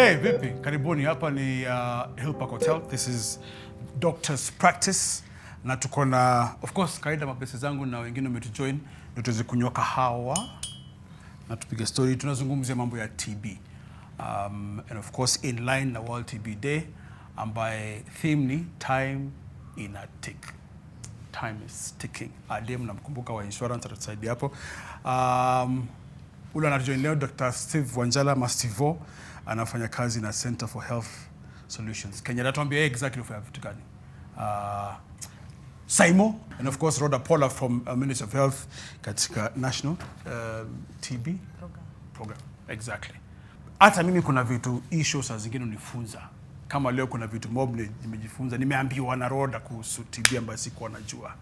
Hey, vipi? Karibuni, hapa ni Hill Park Hotel. This is Doctor's Practice. Na tuko na, of course, kaida mabesi zangu na wengine umetujoin. Ndio tuweze kunywa kahawa na tupige story. Tunazungumzia mambo ya TB. And of course, in line na World TB Day, ambaye theme ni Time in a Tick. Time is ticking. Adem namkumbuka wa insurance atatusaidia hapo. Ule anatujoin leo Dr. Steve Wanjala Mastivo, anafanya kazi na Center for Health Solutions Kenya. Natuambia exactly for vitu gani. Saimo, and of course Rhoda Paula from Ministry of Health katika National TB program. Exactly. Hata mimi kuna vitu issues saa zingine unifunza. Kama leo kuna vitu mob nimejifunza, nimeambiwa na Rhoda kuhusu TB ambayo sikuwa najua.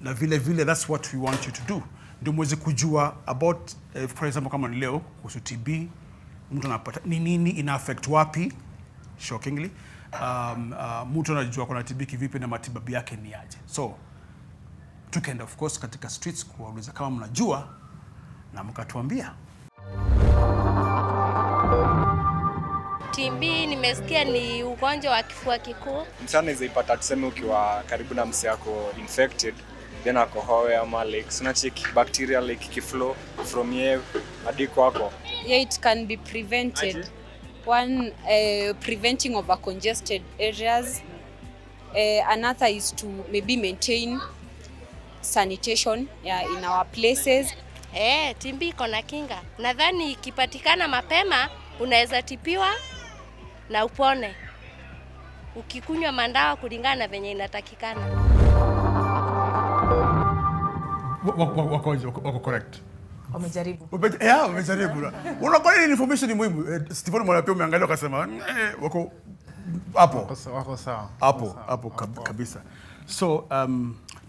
Na vile that's what we want you to do. Ndio mweze kujua about for example kama leo kuhusu TB, mtu anapata nini ina affect wapi shockingly. Mtu anajua kuna TB kivipi na matibabu yake ni aje. So tukaenda of course katika streets kuwauliza kama mnajua na mkatuambia. TB nimesikia ni ugonjwa wa kifua kikuu. Msana izaipata tuseme ukiwa karibu na msi yako infected, then akohoe ama like snatchik bacteria like kiflow from here hadi kwako. Yeah, it can be prevented. One, preventing of congested areas. Another is to maybe maintain sanitation in our places. TB iko na kinga. Nadhani ikipatikana mapema unaweza tibiwa na upone. Ukikunywa mandawa kulingana na venye inatakikana. Wako correct. Wamejaribu. Wamejaribu. Unaona ni information ni muhimu. Stephen mwana pia umeangalia ukasema wako hapo. Wako sawa. Hapo kabisa. So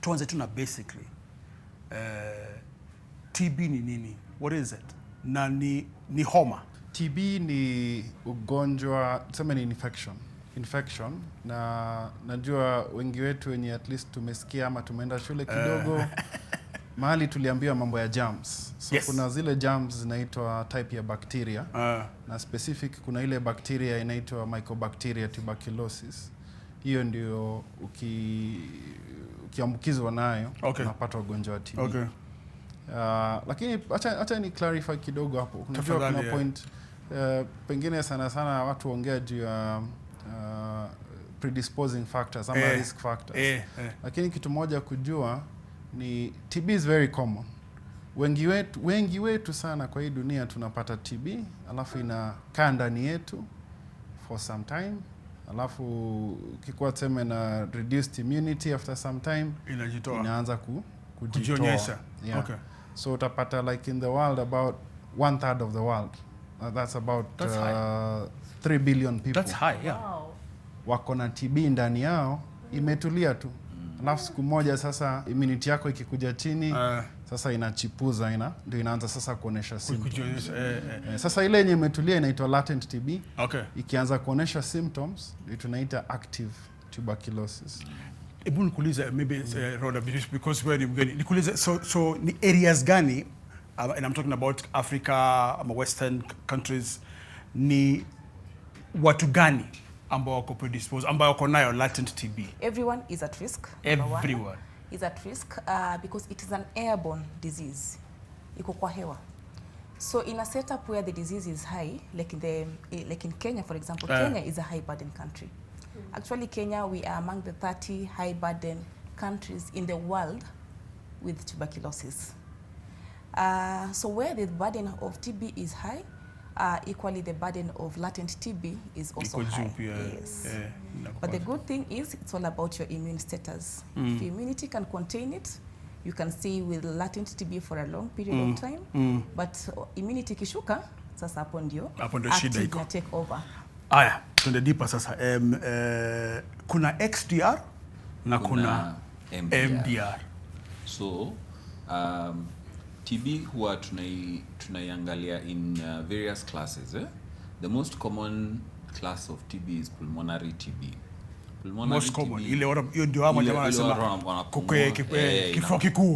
tuanze tu na basically TB ni nini? What is it? Na ni homa. TB ni ugonjwa, tuseme ni infection na najua wengi wetu wenye at least tumesikia ama tumeenda shule kidogo mahali tuliambiwa mambo ya germs. So yes. Kuna zile germs zinaitwa type ya bacteria na specific kuna ile bacteria inaitwa Mycobacteria tuberculosis. Hiyo ndio ukiambukizwa nayo unapata ugonjwa wa TB. Okay. Lakini acha ni clarify kidogo hapo. Unajua kuna point pengine sana watu ongea juu ya predisposing factors ama risk factors. Lakini kitu moja kujua ni TB is very common. Wengi wetu sana kwa hii dunia tunapata TB, alafu inakaa ndani yetu for some time, alafu kikuwa tuseme na reduced immunity after some time inaanza kujionyesha. Yeah. Okay. So utapata like in the world about 1/3 of the world. That's about 3 billion people. That's high, yeah. Wow. Wako na TB ndani yao, imetulia tu. Alafu siku moja sasa immunity yako ikikuja chini, sasa inachipuza ndio inaanza sasa kuonesha symptoms. Sasa ile yenye imetulia inaitwa latent TB. Okay. Ikianza kuonesha symptoms, ndio tunaita active tuberculosis. Hebu nikuulize maybe Rhoda, because we're mgeni. Nikuulize so ni areas gani, and I'm talking about Africa ama Western countries, ni watu gani ambao wako predisposed, ambao wako nayo latent TB? Everyone is at risk. Everyone is at risk because it is an airborne disease. Iko kwa hewa. So in a setup where the disease is high, like in Kenya for example, Kenya is a high burden country. Actually Kenya, we are among the 30 high burden countries in the world with tuberculosis. So where the burden of TB is high, equally the burden of latent TB is also high. Yes. But the good thing is it's all about your immune status. If your immunity can contain it, you can stay with latent TB for a long period of time. But immunity kishuka, sasa hapo ndio shida iko. Take over. Aya, tunde deeper sasa. Kuna XDR na kuna MDR. So TB huwa tunaiangalia in various classes. The most common class of TB is pulmonary TB. Most common ile ndio ama jamaa anasema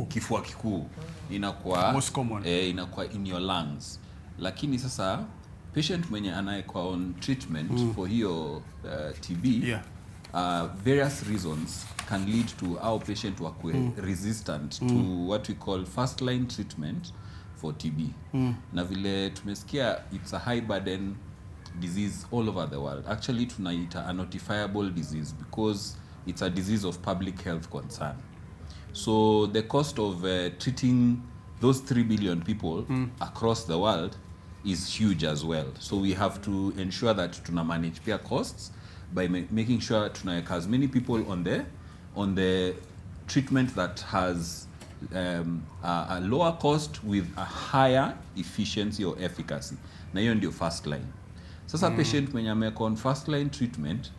kifua kikuu inakuwa most common inakuwa in your lungs. Lakini sasa patient mwenye anaekwa on treatment for hiyo TB, various reasons can lead to our patient wakwe resistant to what we call first line treatment for TB. Na vile tumesikia it's a high burden disease all over the world. Actually tunaita a notifiable disease because it's a disease of public health concern. So the cost of treating those 3 billion people across the world is huge as well. So we have to ensure that tuna manage peer costs by making sure tunaweka as many people on the treatment that has a lower cost with a higher efficiency or efficacy. Na hiyo ndio first line. Sasa patient mwenye ameko on first line treatment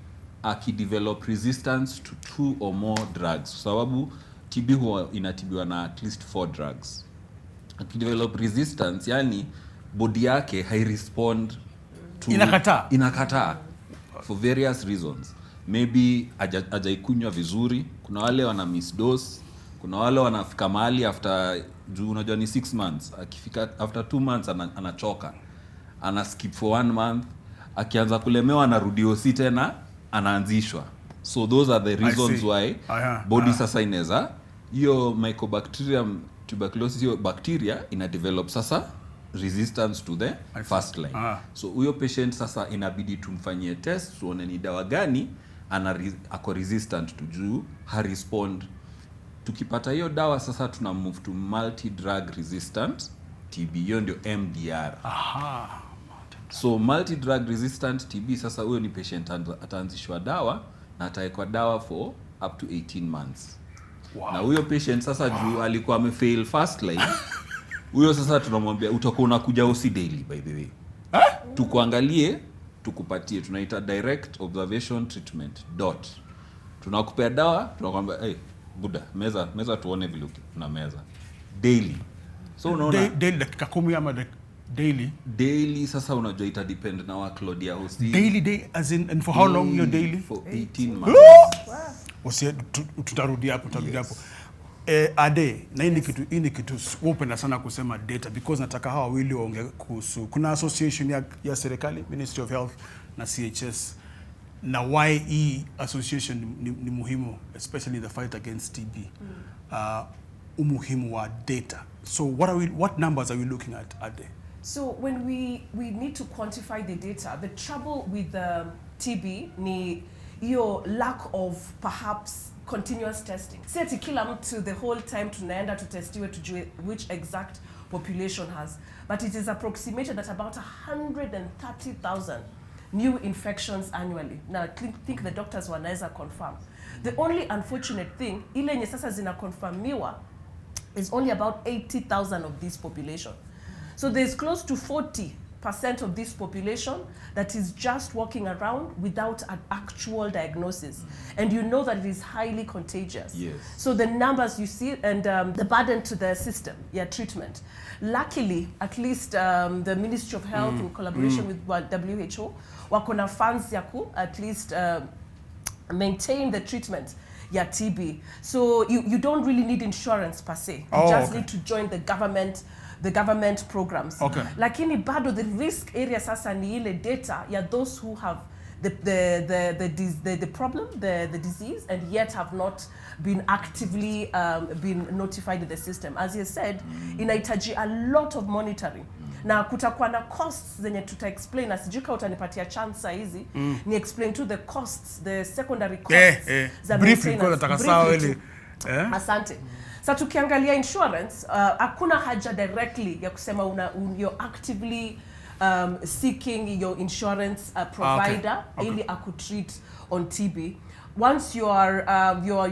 akidevelop resistance to 2 or more drugs, sababu TB huwa inatibiwa na at least 4 drugs. Akidevelop resistance, yani body yake hai respond to inakataa for various reasons. Maybe hajaikunywa vizuri, kuna wale wana miss dose, kuna wale wanafika mahali after unajua ni 6 months, akifika after 2 months anachoka, ana skip for 1 month, akianza kulemewa anarudi OC tena anaanzishwa. So those are the reasons why body sasa inaweza hiyo Mycobacterium tuberculosis, hiyo bacteria ina develop sasa resistance to the first line. So huyo patient sasa inabidi tumfanyie test tuone ni dawa gani ako resistant to juu ha respond. Tukipata hiyo dawa sasa tuna move to multi drug resistant TB, hiyo ndio MDR. So multi drug resistant TB sasa huyo ni patient ataanzishwa dawa na ataekwa dawa for up to 18 months. Na huyo patient sasa juu alikuwa amefail first line, huyo sasa tunamwambia utakuwa unakuja OC daily by the way. Tukuangalie, tukupatie, tunaita direct observation treatment dot. Tunakupea dawa, tunakwambia buda meza tuone vile una meza daily. So unaona daily dakika 10 ama daily sasa unajua ita depend na workload ya OC. Daily as in, and for how long your daily? For 18 months. Usi tutarudi hapo. Ade na hii kitu open sana kusema data because nataka hawa wawili waongee kuhusu kuna association ya serikali Ministry of Health na CHS na why hii association ni muhimu especially in the fight against TB. Umuhimu wa data. So what numbers are we looking at Ade? So when we need to quantify the data, the trouble with TB ni your lack of perhaps continuous testing. Si ati kila mtu the whole time tunaenda tutestiwe tujue which exact population has, but it is approximated that about 130,000 new infections annually. Now I think the doctors wanaweza confirm. The only unfortunate thing, ile yenye sasa zina confirmiwa is only about 80,000 of this population. So there's close to 40% of this population that is just walking around without an actual diagnosis. And you know that it is highly contagious. Yes. So the numbers you see and the burden to the system, treatment. Luckily, at least the Ministry of Health in collaboration with WHO, wako na funds ya ku at least maintain the treatment TB. So you don't really need insurance per se. You just need to join the government programs. Lakini bado the risk area sasa ni ile data ya those who have the problem, the disease, and yet have not been actively been notified in the system. As you said, inahitaji a lot of monitoring. Na kutakuwa na costs zenye tuta-explain, asijika utanipatia chance hizi, ni explain to the costs, the secondary costs. Briefly, asante. Sa tukiangalia insurance, hakuna haja directly ya kusema you're actively seeking your insurance provider ili akutreat on TB. Once you're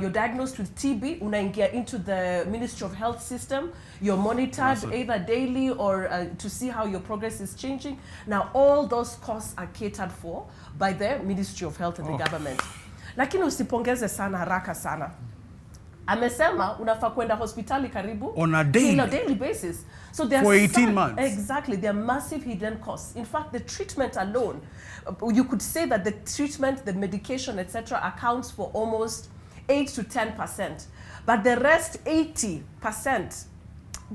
diagnosed with TB, unaingia into the Ministry of Health system, you're monitored either daily or to see how your progress is changing. Now all those costs are catered for by the Ministry of Health and the government. Lakini usipongeze sana haraka sana. Amesema unafaa kwenda hospitali karibu on a daily basis. So there for are 18 months. Exactly, there are massive hidden costs. In fact, the treatment alone, you could say that the treatment, the medication, etc., accounts for almost 8 to 10%. But the rest 80%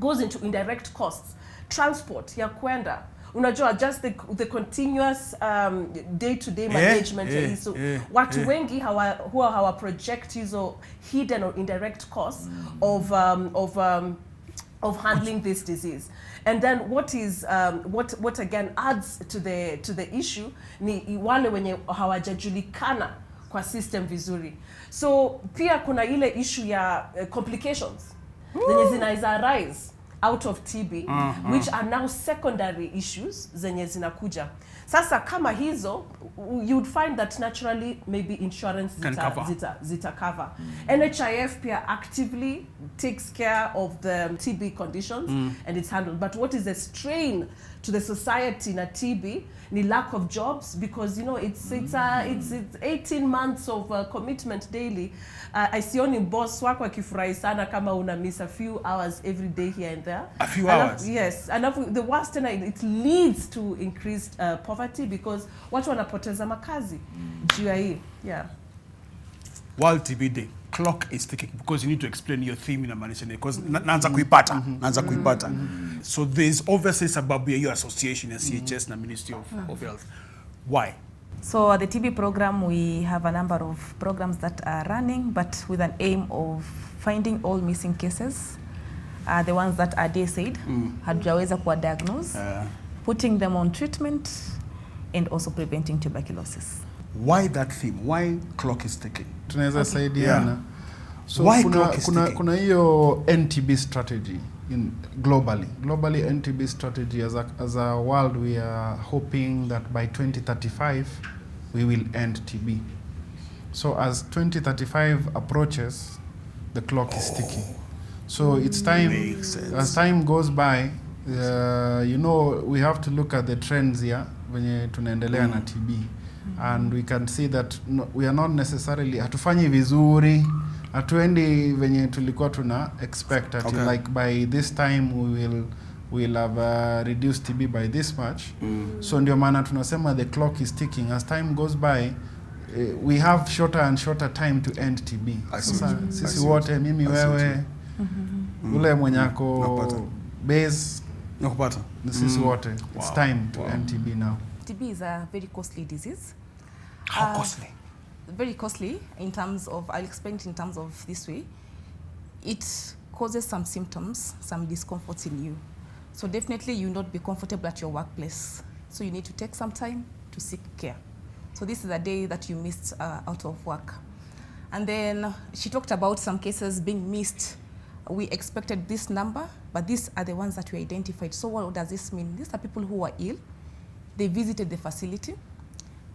goes into indirect costs. Transport, ya kwenda, unajua just the continuous day-to-day management so watu wengi hawa project hizo hidden or indirect costs of handling this disease. And then what again adds to the issue ni wale wenye hawajajulikana kwa system vizuri. So pia kuna ile issue ya complications zenye zinaweza arise out of TB which are now secondary issues zenye zinakuja. Sasa kama hizo you would find that naturally maybe insurance zita cover. NHIF pia actively takes care of the TB conditions and it's handled. But what is the strain to the society na TB ni lack of jobs, because you know it's 18 months of commitment daily. I see only boss wako akifurahi sana kama una miss a few hours every day here and there. A few hours? Yes. And the worst thing, it leads to increased poverty because watu wanapoteza makazi juu ya hii. Yeah. World TB Day, clock is ticking, because you need to explain your theme in a manner, because naanza kuipata. So there's obviously sababu ya your association ya CHS na Ministry of Health. Why? So the TB program, we have a number of programs that are running, but with an aim of finding all missing cases, the ones that are dissected, hatujaweza kuwa diagnose, putting them on treatment, and also preventing tuberculosis. Why that theme? Why clock is ticking? Tunaweza saidiana. So Why kuna hiyo NTB strategy globally NTB strategy as a world. We are hoping that by 2035 we will end TB. So as 2035 approaches, the clock is ticking. So it's time, as time goes by, you know, we have to look at the trends here when tunaendelea na TB. And we can see that we are not necessarily hatufanyi vizuri, hatuendi venye tulikuwa tuna expect at like by this time we'll have reduced TB by this much. So ndio maana tunasema the clock is ticking. As time goes by, we have shorter and shorter time to end TB. Sasa sisi wote, mimi wewe, ule mwenyako base nakupata, sisi wote, it's time to end TB now. TB is a very costly disease. How costly? Very costly in terms of, I'll explain it in terms of this way. It causes some symptoms, some discomforts in you. So definitely you will not be comfortable at your workplace. So you need to take some time to seek care. So this is a day that you missed out of work. And then she talked about some cases being missed. We expected this number, but these are the ones that we identified. So what does this mean? These are people who are ill. They visited the facility.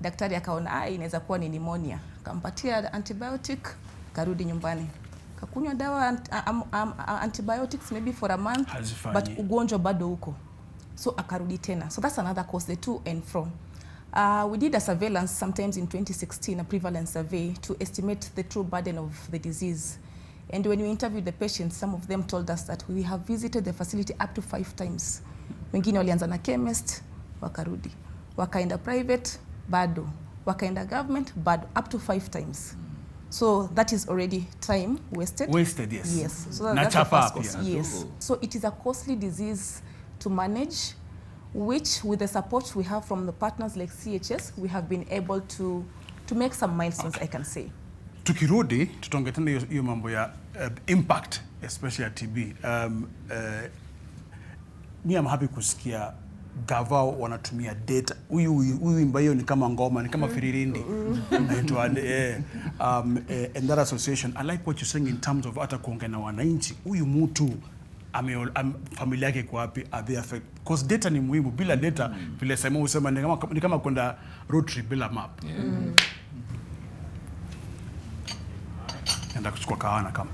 Daktari akaona inaweza kuwa ni pneumonia. Kampatia antibiotic, karudi nyumbani. Kakunywa dawa antibiotics maybe for a month, but ugonjwa bado uko. So akarudi tena. So that's another cause, the to and from. We did a surveillance sometimes in 2016, a prevalence survey, to estimate the true burden of the disease. And when we interviewed the patients, some of them told us that we have visited the facility up to 5 times. Wengine walianza na chemist, wakarudi. Wakaenda private, bado. Wakaenda government, bado. Up to 5 times. So that is already time wasted. Wasted, yes. Yes. So that's the first cause. Yes. So it is a costly disease to manage, which with the support we have from the partners like CHS, we have been able to make some milestones, I can say. Tukirudi, tutaongea tena hiyo mambo ya impact, especially ya TB. I'm happy kusikia Gavao wanatumia data. Huyu imbayo ni kama ngoma, ni kama firirindi. And that association, I like what you're saying in terms of hata kuongea na wananchi. Huyu mtu familia yake kwa wapi, are they affected? Because data ni muhimu. Bila data, vile Simon usema ni kama kwenda road trip bila map. Enda kuchukua kahawa na kama